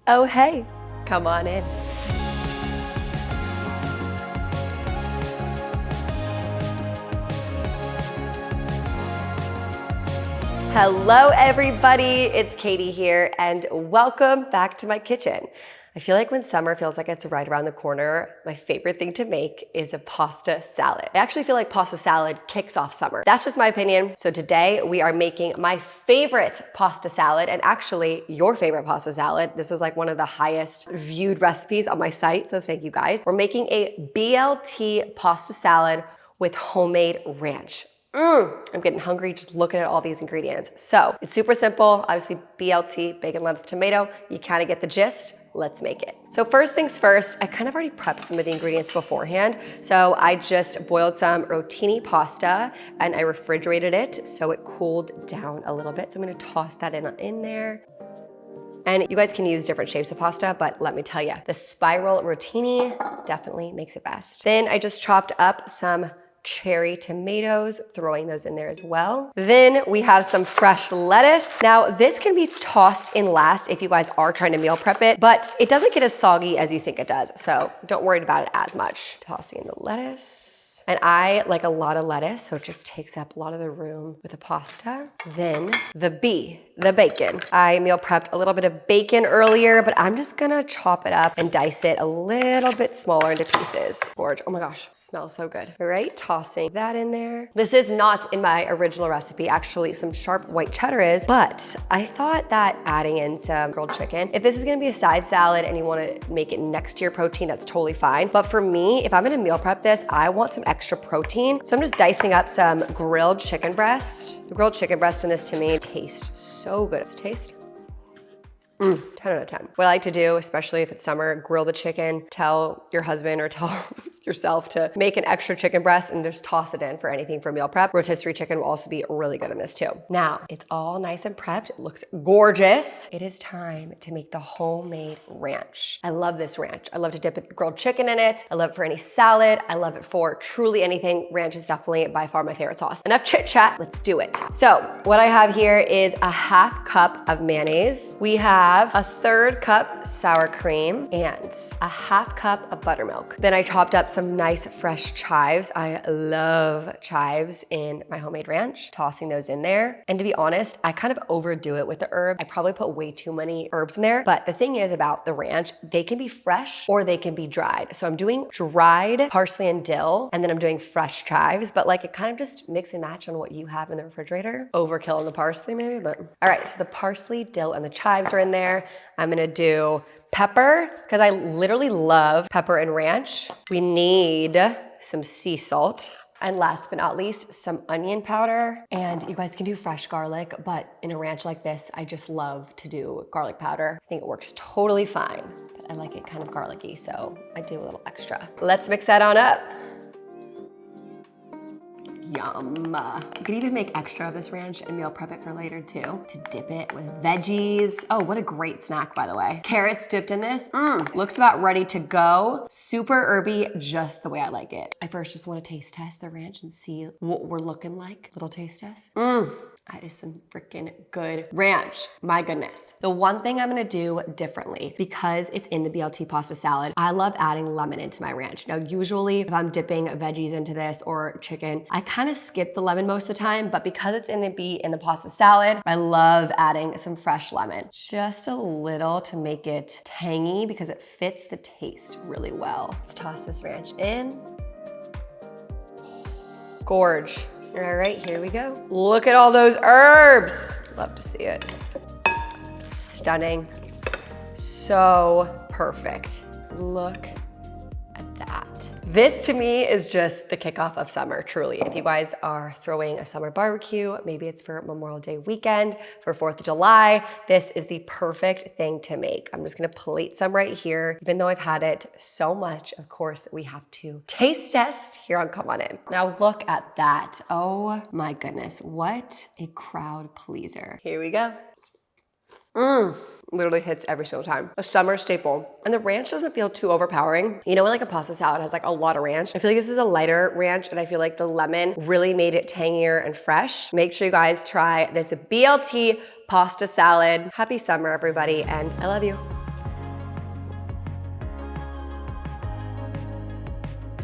Oh, hey, come on in. Hello, everybody. It's Katie here, and welcome back to my kitchen. I feel like when summer feels like it's right around the corner, my favorite thing to make is a pasta salad. I actually feel like pasta salad kicks off summer. That's just my opinion. So today we are making my favorite pasta salad, and actually your favorite pasta salad. This is like one of the highest viewed recipes on my site, so thank you guys. We're making a BLT pasta salad with homemade ranch. I'm getting hungry just looking at all these ingredients. So it's super simple. Obviously BLT, bacon, lettuce, tomato. You kind of get the gist. Let's make it. So first things first, I kind of already prepped some of the ingredients beforehand. So I just boiled some rotini pasta and I refrigerated it so it cooled down a little bit. So I'm gonna toss that in there. And you guys can use different shapes of pasta, but let me tell you, the spiral rotini definitely makes it best. Then I just chopped up some cherry tomatoes, throwing those in there as well. Then we have some fresh lettuce. Now this can be tossed in last if you guys are trying to meal prep it, but it doesn't get as soggy as you think it does. So don't worry about it as much. Tossing in the lettuce. And I like a lot of lettuce, so it just takes up a lot of the room with the pasta. Then the bacon. I meal prepped a little bit of bacon earlier, but I'm just gonna chop it up and dice it a little bit smaller into pieces. Gorge, oh my gosh, smells so good. All right, tossing that in there. This is not in my original recipe. Actually, some sharp white cheddar is, but I thought that adding in some grilled chicken, if this is gonna be a side salad and you wanna make it next to your protein, that's totally fine. But for me, if I'm gonna meal prep this, I want some extra protein. So I'm just dicing up some grilled chicken breast. The grilled chicken breast in this to me tastes so good. It's taste. 10 out of 10. What I like to do, especially if it's summer, grill the chicken, tell your husband or tell yourself to make an extra chicken breast and just toss it in for anything for meal prep. Rotisserie chicken will also be really good in this too. Now, it's all nice and prepped. It looks gorgeous. It is time to make the homemade ranch. I love this ranch. I love to dip grilled chicken in it. I love it for any salad. I love it for truly anything. Ranch is definitely by far my favorite sauce. Enough chit chat, let's do it. So what I have here is a half cup of mayonnaise. We have a third cup sour cream and a half cup of buttermilk. Then I chopped up some nice fresh chives. I love chives in my homemade ranch. Tossing those in there. And to be honest, I kind of overdo it with the herb. I probably put way too many herbs in there. But the thing is about the ranch, they can be fresh or they can be dried. So I'm doing dried parsley and dill, and then I'm doing fresh chives, but like it kind of just mix and match on what you have in the refrigerator. Overkill on the parsley maybe, but. All right, so the parsley, dill, and the chives are in there. I'm gonna do pepper, because I literally love pepper and ranch. We need some sea salt. And last but not least, some onion powder. And you guys can do fresh garlic, but in a ranch like this, I just love to do garlic powder. I think it works totally fine, but I like it kind of garlicky, so I do a little extra. Let's mix that on up. Yum. You could even make extra of this ranch and meal prep it for later too, to dip it with veggies. Oh, what a great snack, by the way. Carrots dipped in this. Looks about ready to go. Super herby, just the way I like it. I first just want to taste test the ranch and see what we're looking like. Little taste test. That is some freaking good ranch. My goodness. The one thing I'm gonna do differently, because it's in the BLT pasta salad, I love adding lemon into my ranch. Now, usually if I'm dipping veggies into this or chicken, I kind of skip the lemon most of the time, but because it's in the pasta salad, I love adding some fresh lemon. Just a little to make it tangy because it fits the taste really well. Let's toss this ranch in. Gorge. All right, here we go. Look at all those herbs. Love to see it. Stunning. So perfect. Look at that. This to me is just the kickoff of summer, truly. If you guys are throwing a summer barbecue, maybe it's for Memorial Day weekend, for 4th of July, this is the perfect thing to make. I'm just gonna plate some right here. Even though I've had it so much, of course, we have to taste test here on Come On In. Now look at that. Oh my goodness, what a crowd pleaser. Here we go. Literally hits every single time. A summer staple. And the ranch doesn't feel too overpowering. You know when like a pasta salad has like a lot of ranch? I feel like this is a lighter ranch, and I feel like the lemon really made it tangier and fresh. Make sure you guys try this BLT pasta salad. Happy summer, everybody, and I love you.